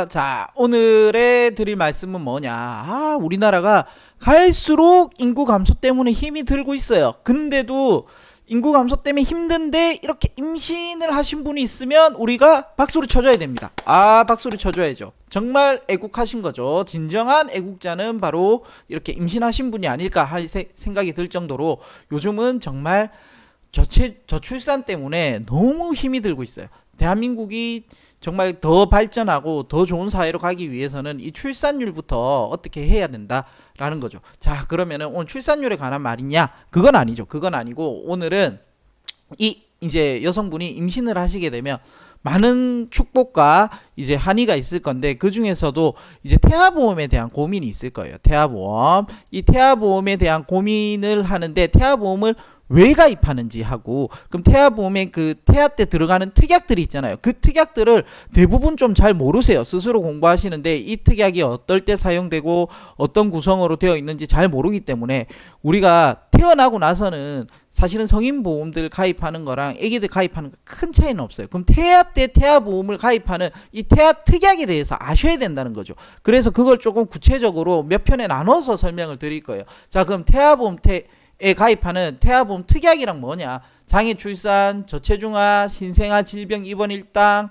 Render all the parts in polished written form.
자, 오늘의 드릴 말씀은 뭐냐. 우리나라가 갈수록 인구 감소 때문에 힘이 들고 있어요. 근데도 인구 감소 때문에 힘든데 이렇게 임신을 하신 분이 있으면 우리가 박수를 쳐줘야 됩니다. 박수를 쳐줘야죠. 정말 애국하신 거죠. 진정한 애국자는 바로 이렇게 임신하신 분이 아닐까 할 생각이 들 정도로 요즘은 정말 저출산 때문에 너무 힘이 들고 있어요. 대한민국이 정말 더 발전하고 더 좋은 사회로 가기 위해서는 이 출산율부터 어떻게 해야 된다라는 거죠. 자, 그러면은 오늘 출산율에 관한 말이냐? 그건 아니죠. 그건 아니고 오늘은 이제 여성분이 임신을 하시게 되면 많은 축복과 이제 한의가 있을 건데, 그 중에서도 이제 태아보험에 대한 고민이 있을 거예요. 태아보험. 이 태아보험에 대한 고민을 하는데, 태아보험을 왜 가입하는지 하고, 그럼 태아보험에 그 태아 때 들어가는 특약들이 있잖아요. 그 특약들을 대부분 좀 잘 모르세요. 스스로 공부하시는데 이 특약이 어떨 때 사용되고 어떤 구성으로 되어 있는지 잘 모르기 때문에, 우리가 태어나고 나서는 사실은 성인보험들 가입하는 거랑 애기들 가입하는 거 큰 차이는 없어요. 그럼 태아 때 태아보험을 가입하는 이 태아 특약에 대해서 아셔야 된다는 거죠. 그래서 그걸 조금 구체적으로 몇 편에 나눠서 설명을 드릴 거예요. 자, 그럼 태아보험 에 가입하는 태아보험 특약이랑 뭐냐? 장애출산, 저체중아, 신생아 질병 입원 일당,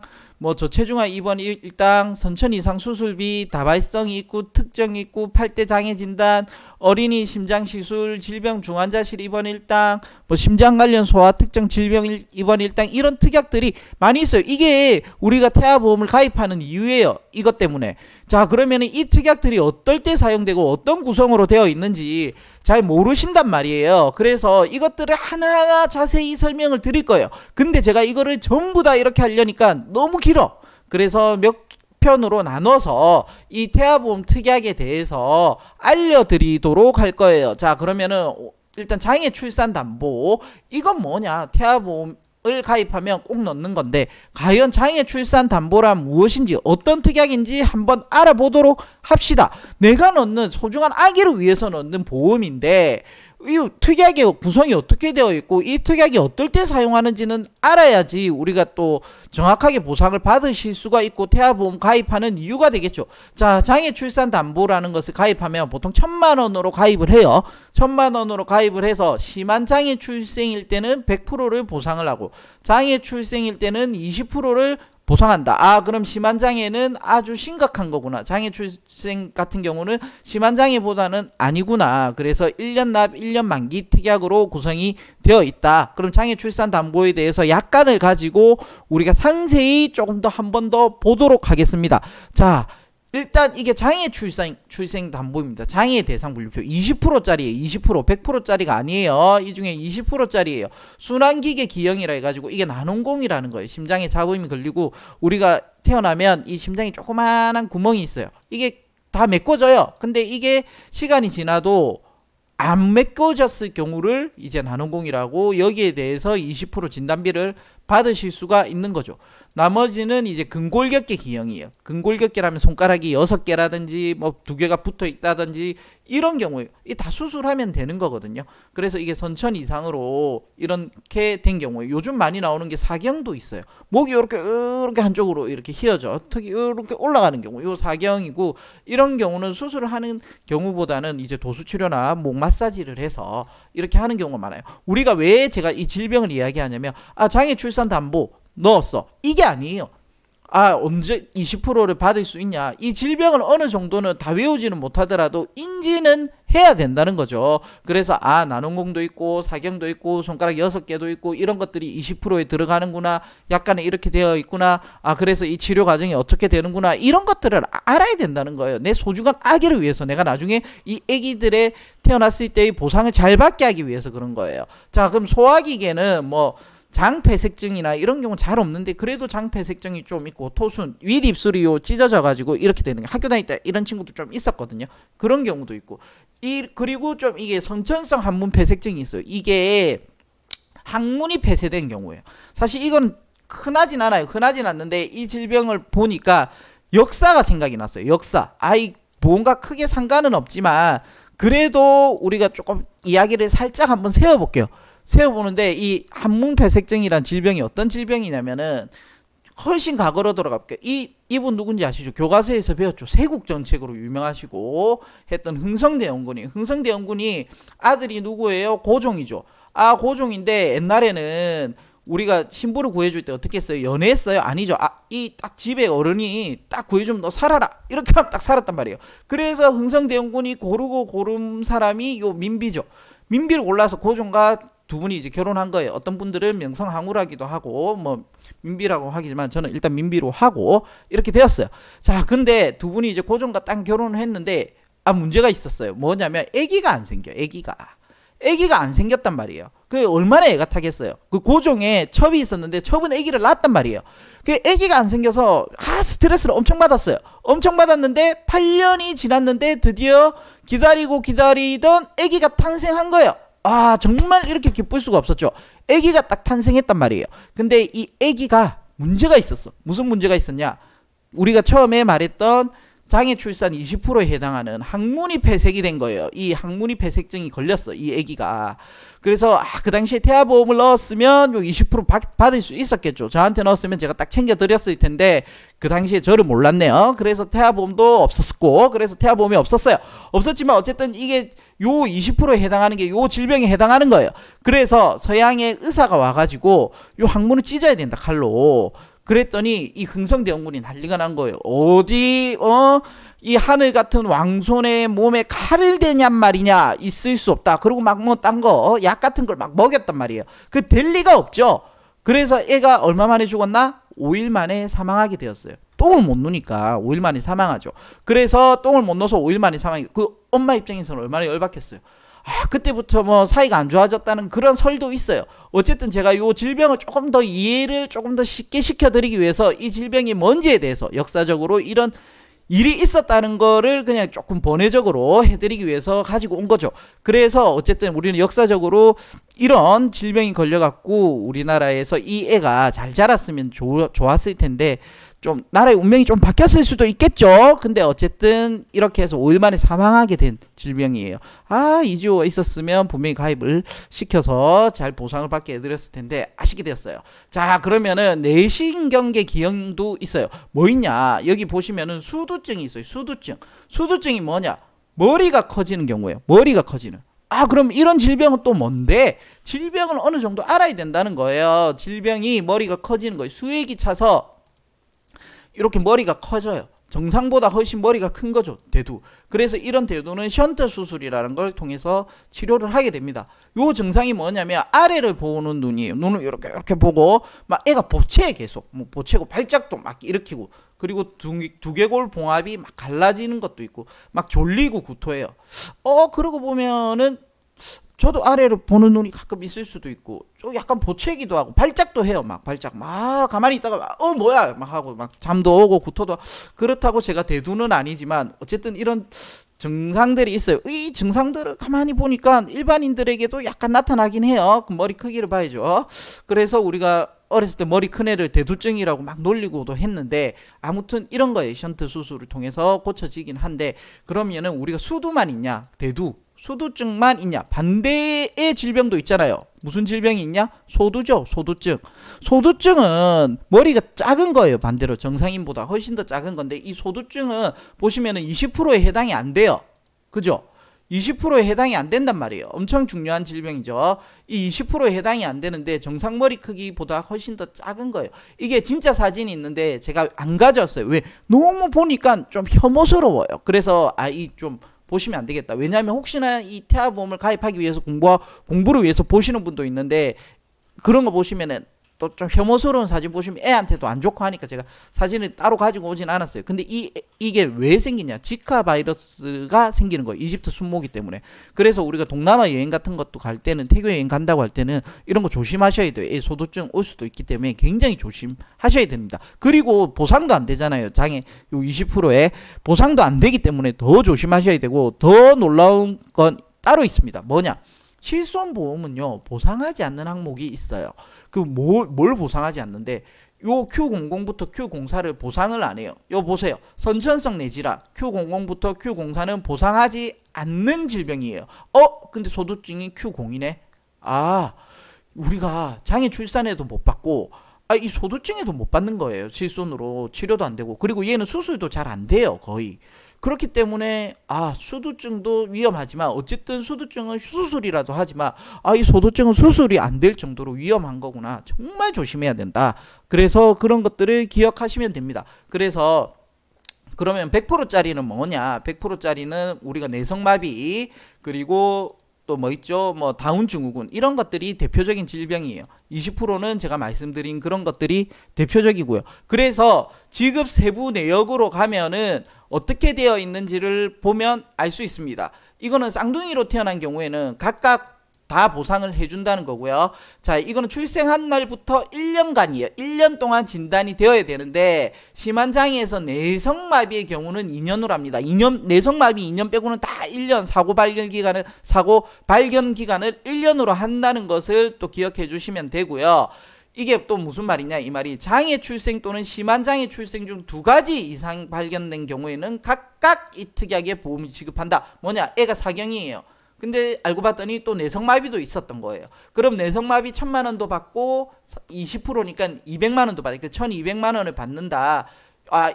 저체중아 입원 일당, 선천 이상 수술비, 다발성이 있고 특정이 있고 8대 장애 진단, 어린이 심장 시술, 질병 중환자실 입원 일당, 심장 관련 소아 특정 질병 입원 일당, 이런 특약들이 많이 있어요. 이게 우리가 태아보험을 가입하는 이유예요. 이것 때문에. 자, 그러면은 이 특약들이 어떨 때 사용되고 어떤 구성으로 되어 있는지 잘 모르신단 말이에요. 그래서 이것들을 하나하나 자세히 설명을 드릴 거예요. 근데 제가 이거를 전부 다 이렇게 하려니까 너무 길어. 그래서 몇 편으로 나눠서 이 태아보험 특약에 대해서 알려드리도록 할 거예요. 자, 그러면은 일단 장애출산담보, 이건 뭐냐? 태아보험 을 가입하면 꼭 넣는 건데, 과연 장애출산담보란 무엇인지, 어떤 특약인지 한번 알아보도록 합시다. 내가 넣는 소중한 아기를 위해서 넣는 보험인데 이 특약의 구성이 어떻게 되어 있고 이 특약이 어떨 때 사용하는지는 알아야지 우리가 또 정확하게 보상을 받으실 수가 있고 태아보험 가입하는 이유가 되겠죠. 자, 장애출산담보라는 것을 가입하면 보통 1,000,000원으로 가입을 해요. 1,000,000원으로 가입을 해서 심한 장애출생일 때는 100%를 보상을 하고, 장애출생일 때는 20%를 보상한다. 그럼 심한 장애는 아주 심각한 거구나. 장애출생 같은 경우는 심한 장애보다는 아니구나. 그래서 1년 납 1년 만기 특약으로 구성이 되어 있다. 그럼 장애출산담보에 대해서 약관을 가지고 우리가 상세히 조금 더 한 번 더 보도록 하겠습니다. 자, 일단 이게 장애출생담보입니다. 장애 대상 분류표 20%짜리예요. 20%, 100%짜리가 아니에요. 이 중에 20%짜리예요. 순환기계 기형이라 해가지고 이게 난원공이라는 거예요. 심장에 잡음이 걸리고 우리가 태어나면 이 심장에 조그만한 구멍이 있어요. 이게 다 메꿔져요. 근데 이게 시간이 지나도 안 메꿔졌을 경우를 이제 난원공이라고, 여기에 대해서 20% 진단비를 받으실 수가 있는 거죠. 나머지는 이제 근골격계 기형이에요. 근골격계라면 손가락이 6개라든지 2개가 붙어 있다든지 이런 경우에 다 수술하면 되는 거거든요. 그래서 이게 선천 이상으로 이렇게 된 경우에 요즘 많이 나오는 게 사경도 있어요. 목이 이렇게 한쪽으로 이렇게 휘어져 턱이 이렇게 올라가는 경우, 요 사경이고, 이런 경우는 수술을 하는 경우보다는 이제 도수치료나 목 마사지를 해서 이렇게 하는 경우가 많아요. 우리가 왜 제가 이 질병을 이야기하냐면, 장애출산담보 넣었어, 이게 아니에요. 언제 20%를 받을 수 있냐, 이 질병을 어느 정도는 다 외우지는 못하더라도 인지는 해야 된다는 거죠. 그래서 난원공도 있고 사경도 있고 손가락 6개도 있고 이런 것들이 20%에 들어가는구나, 약간은 이렇게 되어 있구나, 그래서 이 치료 과정이 어떻게 되는구나, 이런 것들을 알아야 된다는 거예요. 내 소중한 아기를 위해서, 내가 나중에 이 아기들의 태어났을 때의 보상을 잘 받게 하기 위해서 그런 거예요. 자, 그럼 소화기계는 장폐색증이나 이런 경우는 잘 없는데, 그래도 장폐색증이 좀 있고 토순, 윗입술이 찢어져 가지고 이렇게 되는 게, 학교 다닐 때 이런 친구도 좀 있었거든요. 그런 경우도 있고, 그리고 좀 이게 선천성 항문 폐색증이 있어요. 이게 항문이 폐쇄된 경우예요. 사실 이건 흔하진 않아요. 흔하진 않는데 이 질병을 보니까 역사가 생각이 났어요. 역사. 보험과 크게 상관은 없지만 그래도 우리가 조금 이야기를 살짝 한번 세워볼게요. 세워보는데, 이 항문 폐색증이란 질병이 어떤 질병이냐면은 훨씬 과거로 돌아갈게요. 이분 누군지 아시죠? 교과서에서 배웠죠. 세국 정책으로 유명하시고 했던 흥성대 연군이. 흥성대 연군이 아들이 누구예요? 고종이죠. 아, 고종인데 옛날에는 우리가 신부를 구해줄 때 어떻게 했어요? 연애했어요? 아니죠. 이 딱 집에 어른이 딱 구해주면 너 살아라, 이렇게 하면 딱 살았단 말이에요. 그래서 흥성대원군이 고른 사람이 요 민비죠. 민비를 골라서 고종과 두 분이 이제 결혼한 거예요. 어떤 분들은 명성황후라기도 하고 뭐 민비라고 하지만 저는 일단 민비로 하고 이렇게 되었어요. 자, 근데 두 분이 이제 고종과 딱 결혼을 했는데 문제가 있었어요. 뭐냐면 아기가 안 생겨. 아기가 안 생겼단 말이에요. 그 얼마나 애가 타겠어요. 그 고종에 첩이 있었는데 첩은 아기를 낳았단 말이에요. 그 아기가 안 생겨서 스트레스를 엄청 받았어요. 엄청 받았는데 8년이 지났는데 드디어 기다리던 아기가 탄생한 거예요. 정말 이렇게 기쁠 수가 없었죠. 아기가 딱 탄생했단 말이에요. 근데 이 아기가 문제가 있었어. 무슨 문제가 있었냐? 우리가 처음에 말했던 장애 출산 20%에 해당하는 항문이 폐색이 된 거예요. 이 항문이 폐색증이 걸렸어, 이 아기가. 그래서 그 당시에 태아보험을 넣었으면 20% 받을 수 있었겠죠. 저한테 넣었으면 제가 딱 챙겨 드렸을 텐데 그 당시에 저를 몰랐네요. 그래서 태아보험도 없었고, 그래서 태아보험이 없었어요. 없었지만 어쨌든 이게 요 20%에 해당하는 게 요 질병에 해당하는 거예요. 그래서 서양의 의사가 와가지고 요 항문을 찢어야 된다, 칼로. 그랬더니 이 흥성대원군이 난리가 난 거예요. 이 하늘 같은 왕손의 몸에 칼을 대냔 말이냐. 있을 수 없다. 그리고 막 뭐 딴 거 약 같은 걸 막 먹였단 말이에요. 그 될 리가 없죠. 그래서 애가 얼마 만에 죽었나? 5일 만에 사망하게 되었어요. 똥을 못 누니까 5일 만에 사망하죠. 그래서 똥을 못 넣어서 5일 만에 사망해. 그 엄마 입장에서는 얼마나 열받겠어요. 그때부터 뭐 사이가 안 좋아졌다는 그런 설도 있어요. 어쨌든 제가 요 질병을 조금 더 이해를 조금 더 쉽게 시켜드리기 위해서 이 질병이 뭔지에 대해서 역사적으로 이런 일이 있었다는 거를 그냥 조금 번외적으로 해드리기 위해서 가지고 온 거죠. 그래서 어쨌든 우리는 역사적으로 이런 질병이 걸려갖고 우리나라에서 이 애가 잘 자랐으면 좋았을 텐데 좀 나라의 운명이 좀 바뀌었을 수도 있겠죠. 근데 어쨌든 이렇게 해서 5일 만에 사망하게 된 질병이에요. 이주호가 있었으면 분명히 가입을 시켜서 잘 보상을 받게 해드렸을 텐데 아쉽게 되었어요. 자, 그러면은 내신경계 기형도 있어요. 뭐 있냐? 여기 보시면은 수두증이 있어요. 수두증이 뭐냐? 머리가 커지는 경우예요. 머리가 커지는. 그럼 이런 질병은 또 뭔데? 질병은 어느 정도 알아야 된다는 거예요. 질병이 머리가 커지는 거예요. 수액이 차서 이렇게 머리가 커져요. 정상보다 훨씬 머리가 큰 거죠, 대두. 그래서 이런 대두는 션트 수술이라는 걸 통해서 치료를 하게 됩니다. 요 증상이 뭐냐면 아래를 보는 눈이에요. 눈을 이렇게 보고 막 애가 보채, 계속 보채고 발작도 막 일으키고, 그리고 두개골 봉합이 막 갈라지는 것도 있고 막 졸리고 구토해요. 그러고 보면은 저도 아래를 보는 눈이 가끔 있을 수도 있고 좀 약간 보채기도 하고 발작도 해요. 막 발작 막 가만히 있다가 뭐야 막 하고 막 잠도 오고 구토도. 그렇다고 제가 대두는 아니지만 어쨌든 이런 증상들이 있어요. 이 증상들을 가만히 보니까 일반인들에게도 약간 나타나긴 해요. 그 머리 크기를 봐야죠. 그래서 우리가 어렸을 때 머리 큰 애를 대두증이라고 막 놀리고도 했는데 아무튼 이런 거예요. 션트 수술을 통해서 고쳐지긴 한데, 그러면은 우리가 수두만 있냐? 수두증만 있냐? 반대의 질병도 있잖아요. 무슨 질병이 있냐? 소두죠. 소두증은 머리가 작은 거예요. 반대로 정상인보다 훨씬 더 작은 건데, 이 소두증은 보시면은 20%에 해당이 안 돼요. 그죠? 20%에 해당이 안 된단 말이에요. 엄청 중요한 질병이죠. 이 20%에 해당이 안 되는데 정상 머리 크기보다 훨씬 더 작은 거예요. 이게 진짜 사진이 있는데 제가 안 가져왔어요. 왜? 너무 보니까 좀 혐오스러워요. 그래서 이 좀 보시면 안 되겠다. 왜냐하면 혹시나 이 태아보험을 가입하기 위해서 공부를 위해서 보시는 분도 있는데, 그런 거 보시면은 또 좀 혐오스러운 사진 보시면 애한테도 안 좋고 하니까 제가 사진을 따로 가지고 오진 않았어요. 근데 이게 왜 생기냐? 지카 바이러스가 생기는 거예요. 이집트 순모기 때문에. 그래서 우리가 동남아 여행 같은 것도 갈 때는, 태교 여행 간다고 할 때는 이런 거 조심하셔야 돼요. 애 소두증 올 수도 있기 때문에 굉장히 조심하셔야 됩니다. 그리고 보상도 안 되잖아요. 장애 요 20%에 보상도 안 되기 때문에 더 조심하셔야 되고, 더 놀라운 건 따로 있습니다. 뭐냐? 실손보험은요, 보상하지 않는 항목이 있어요. 뭘 보상하지 않는데, 요 Q00부터 Q04를 보상을 안 해요. 요 보세요. 선천성 뇌질환 Q00부터 Q04는 보상하지 않는 질병이에요. 근데 소두증이 Q0이네. 우리가 장애 출산에도 못 받고 이 소두증에도 못 받는 거예요. 질손으로 치료도 안 되고. 그리고 얘는 수술도 잘 안 돼요. 거의. 그렇기 때문에 수두증도 위험하지만 어쨌든 수두증은 수술이라도 하지만 이 소두증은 수술이 안 될 정도로 위험한 거구나. 정말 조심해야 된다. 그래서 그런 것들을 기억하시면 됩니다. 그래서 그러면 100%짜리는 뭐냐? 100%짜리는 우리가 내성마비 그리고 또 뭐 있죠? 뭐 다운 증후군 이런 것들이 대표적인 질병이에요. 20%는 제가 말씀드린 그런 것들이 대표적이고요. 그래서 지급 세부 내역으로 가면은 어떻게 되어 있는지를 보면 알 수 있습니다. 이거는 쌍둥이로 태어난 경우에는 각각 다 보상을 해준다는 거고요. 자, 이거는 출생한 날부터 1년간이에요. 1년 동안 진단이 되어야 되는데 심한 장애에서 내성마비의 경우는 2년으로 합니다. 2년 내성마비 2년 빼고는 다 1년 사고 발견 기간을 1년으로 한다는 것을 또 기억해 주시면 되고요. 이게 또 무슨 말이냐 이 말이 장애 출생 또는 심한 장애 출생 중 2가지 이상 발견된 경우에는 각각 이 특약의 보험이 지급한다. 뭐냐? 애가 사경이에요. 근데 알고 봤더니 또 내성마비도 있었던 거예요. 그럼 내성마비 1000만 원도 받고 20%니까 200만 원도 받으니까 1200만 원을 받는다.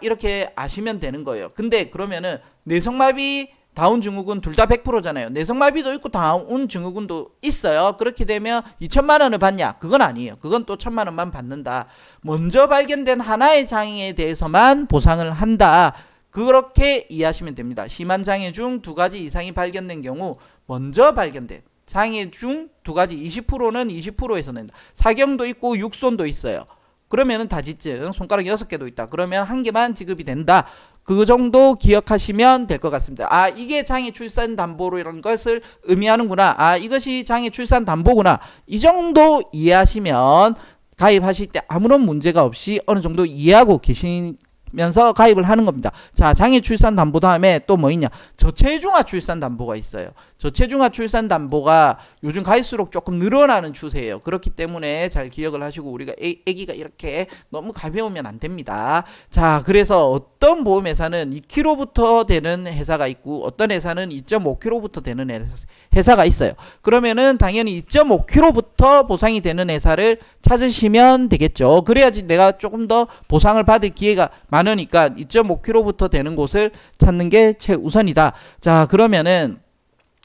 이렇게 아시면 되는 거예요. 근데 그러면은 내성마비 다운 증후군 둘 다 100%잖아요. 내성마비도 있고 다운 증후군도 있어요. 그렇게 되면 2000만 원을 받냐? 그건 아니에요. 그건 또 1000만 원만 받는다. 먼저 발견된 하나의 장애에 대해서만 보상을 한다. 그렇게 이해하시면 됩니다. 심한 장애 중 2가지 이상이 발견된 경우 먼저 발견된 장애 중 2가지 20%는 20%에서 낸다. 사경도 있고 육손도 있어요. 그러면은 다지증 손가락 6개도 있다. 그러면 1개만 지급이 된다. 그 정도 기억하시면 될 것 같습니다. 이게 장애 출산 담보로 이런 것을 의미하는구나. 이것이 장애 출산 담보구나. 이 정도 이해하시면 가입하실 때 아무런 문제가 없이 어느 정도 이해하고 계시면서 가입을 하는 겁니다. 자, 장애 출산 담보 다음에 또 뭐 있냐? 저체중아 출산 담보가 있어요. 저체중아 출산 담보가 요즘 갈수록 조금 늘어나는 추세예요. 그렇기 때문에 잘 기억을 하시고 우리가 애기가 이렇게 너무 가벼우면 안 됩니다. 자, 그래서 어떤 보험회사는 2kg부터 되는 회사가 있고 어떤 회사는 2.5kg부터 되는 회사가 있어요. 그러면은 당연히 2.5kg부터 보상이 되는 회사를 찾으시면 되겠죠. 그래야지 내가 조금 더 보상을 받을 기회가 많으니까 2.5kg부터 되는 곳을 찾는 게 최우선이다. 자, 그러면은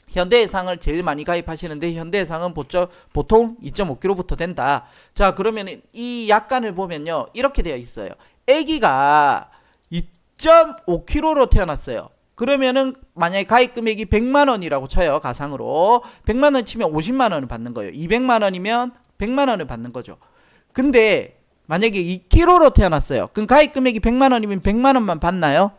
현대해상을 제일 많이 가입하시는데 현대해상은 보통 2.5kg부터 된다. 자, 그러면 이 약관을 보면요 이렇게 되어 있어요. 아기가 2.5kg로 태어났어요. 그러면은 만약에 가입 금액이 100만원이라고 쳐요. 가상으로 100만원 치면 50만원을 받는 거예요. 200만원이면 100만원을 받는 거죠. 근데 만약에 2kg로 태어났어요. 그럼 가입 금액이 100만원이면 100만원만 받나요?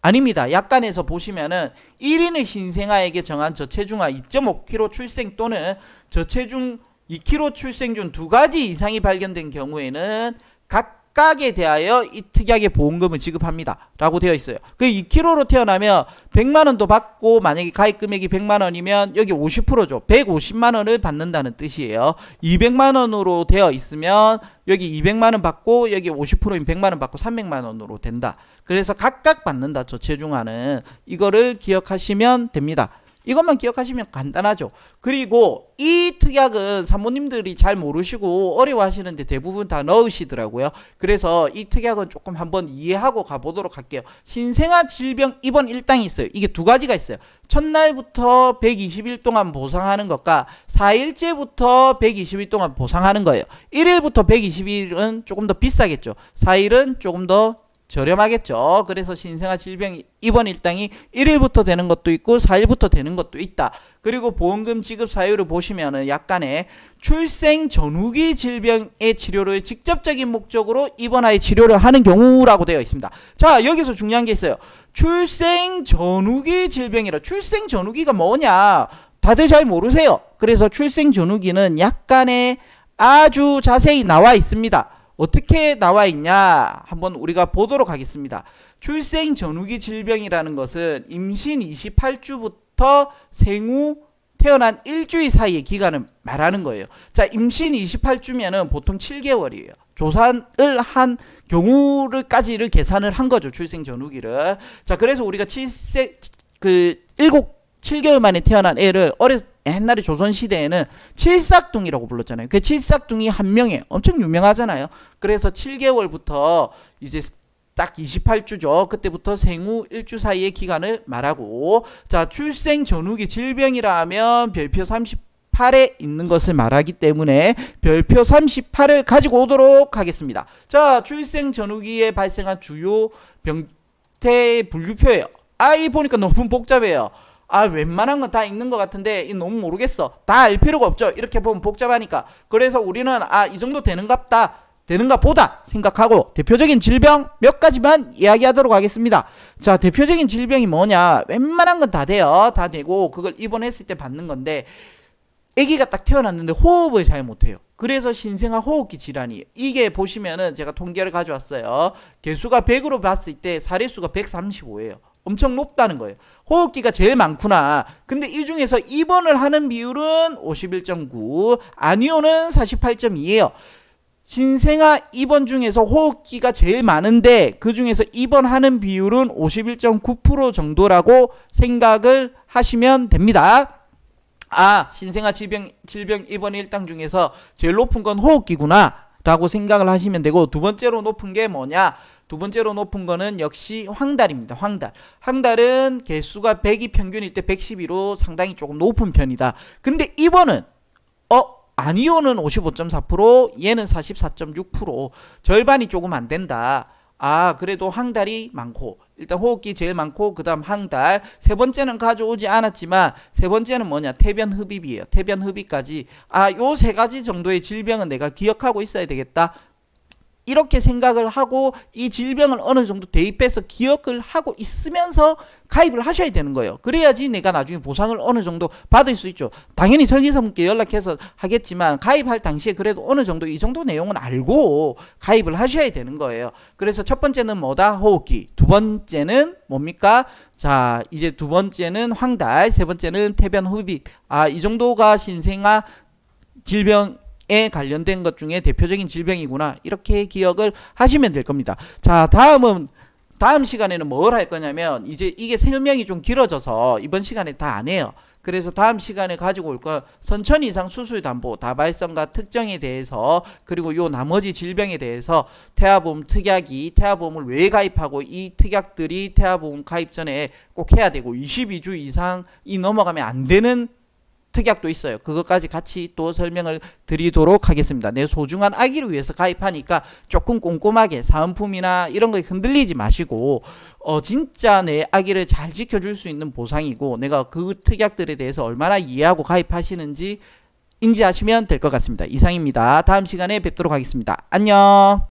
아닙니다. 약관에서 보시면은 1인의 신생아에게 정한 저체중아 2.5kg 출생 또는 저체중 2kg 출생 중 2가지 이상이 발견된 경우에는 각각에 대하여 이 특약의 보험금을 지급합니다. 라고 되어 있어요. 그 2kg로 태어나면 100만원도 받고 만약에 가입 금액이 100만원이면 여기 50%죠. 150만원을 받는다는 뜻이에요. 200만원으로 되어 있으면 여기 200만원 받고 여기 50%인 100만원 받고 300만원으로 된다. 그래서 각각 받는다. 저체중아는 이거를 기억하시면 됩니다. 이것만 기억하시면 간단하죠. 그리고 이 특약은 산모님들이 잘 모르시고 어려워하시는데 대부분 다 넣으시더라고요. 그래서 이 특약은 조금 한번 이해하고 가보도록 할게요. 신생아 질병 입원 일당이 있어요. 이게 2가지가 있어요. 첫날부터 120일 동안 보상하는 것과 4일째부터 120일 동안 보상하는 거예요. 1일부터 120일은 조금 더 비싸겠죠. 4일은 조금 더 저렴하겠죠. 그래서 신생아 질병 입원 일당이 1일부터 되는 것도 있고 4일부터 되는 것도 있다. 그리고 보험금 지급 사유를 보시면은 약간의 출생 전후기 질병의 치료를 직접적인 목적으로 입원하여 치료를 하는 경우라고 되어 있습니다. 자, 여기서 중요한 게 있어요. 출생 전후기 질병이라. 출생 전후기가 뭐냐? 다들 잘 모르세요. 그래서 출생 전후기는 약간의 아주 자세히 나와 있습니다. 어떻게 나와 있냐 한번 우리가 보도록 하겠습니다. 출생 전후기 질병이라는 것은 임신 28주부터 생후 태어난 일주일 사이의 기간을 말하는 거예요. 자, 임신 28주면은 보통 7개월이에요. 조산을 한 경우를 까지를 계산을 한 거죠. 출생 전후기를. 자, 그래서 우리가 7개월 만에 태어난 애를 옛날에 조선시대에는 칠삭둥이라고 불렀잖아요. 그 칠삭둥이 한 명에 엄청 유명하잖아요. 그래서 7개월부터 이제 딱 28주죠. 그때부터 생후 1주 사이의 기간을 말하고, 자, 출생 전후기 질병이라 하면 별표 38에 있는 것을 말하기 때문에 별표 38을 가지고 오도록 하겠습니다. 자, 출생 전후기에 발생한 주요 병태 분류표예요. 이 보니까 너무 복잡해요. 웬만한 건 다 읽는 것 같은데 너무 모르겠어. 다 알 필요가 없죠. 이렇게 보면 복잡하니까. 그래서 우리는 이 정도 되는갑다, 되는가 보다 생각하고 대표적인 질병 몇 가지만 이야기하도록 하겠습니다. 자, 대표적인 질병이 뭐냐? 웬만한 건 다 돼요. 다 되고 그걸 입원했을 때 받는 건데, 아기가 딱 태어났는데 호흡을 잘 못해요. 그래서 신생아 호흡기 질환이에요. 이게 보시면은 제가 통계를 가져왔어요. 개수가 100으로 봤을 때 사례수가 135예요. 엄청 높다는 거예요. 호흡기가 제일 많구나. 근데 이 중에서 입원을 하는 비율은 51.9, 아니오는 48.2예요. 신생아 입원 중에서 호흡기가 제일 많은데 그 중에서 입원하는 비율은 51.9% 정도라고 생각을 하시면 됩니다. 신생아 질병 입원 일당 중에서 제일 높은 건 호흡기구나 라고 생각을 하시면 되고, 두 번째로 높은 게 뭐냐? 두 번째로 높은 거는 역시 황달입니다. 황달은 개수가 100이 평균일 때 112로 상당히 조금 높은 편이다. 근데 입원은 아니오는 55.4%, 얘는 44.6%, 절반이 조금 안 된다. 그래도 황달이 많고, 일단 호흡기 제일 많고 그 다음 황달, 세 번째는 가져오지 않았지만 세 번째는 뭐냐? 태변 흡입이에요. 태변 흡입까지. 요 세 가지 정도의 질병은 내가 기억하고 있어야 되겠다, 이렇게 생각을 하고 이 질병을 어느 정도 대입해서 기억을 하고 있으면서 가입을 하셔야 되는 거예요. 그래야지 내가 나중에 보상을 어느 정도 받을 수 있죠. 당연히 설계사분께 연락해서 하겠지만 가입할 당시에 그래도 어느 정도 이 정도 내용은 알고 가입을 하셔야 되는 거예요. 그래서 첫 번째는 뭐다? 호흡기. 두 번째는 뭡니까? 자, 이제 두 번째는 황달, 세 번째는 태변 흡입. 이 정도가 신생아 질병에 관련된 것 중에 대표적인 질병이구나, 이렇게 기억을 하시면 될 겁니다. 자, 다음 시간에는 뭘 할 거냐면, 이제 이게 설명이 좀 길어져서 이번 시간에 다 안 해요. 그래서 다음 시간에 가지고 올 거 선천 이상 수술 담보, 다발성과 특정에 대해서, 그리고 요 나머지 질병에 대해서 태아보험 특약이, 태아보험을 왜 가입하고 이 특약들이 태아보험 가입 전에 꼭 해야 되고 22주 이상이 넘어가면 안 되는 특약도 있어요. 그것까지 같이 또 설명을 드리도록 하겠습니다. 내 소중한 아기를 위해서 가입하니까 조금 꼼꼼하게 사은품이나 이런 거에 흔들리지 마시고, 진짜 내 아기를 잘 지켜줄 수 있는 보상이고 내가 그 특약들에 대해서 얼마나 이해하고 가입하시는지 인지하시면 될 것 같습니다. 이상입니다. 다음 시간에 뵙도록 하겠습니다. 안녕.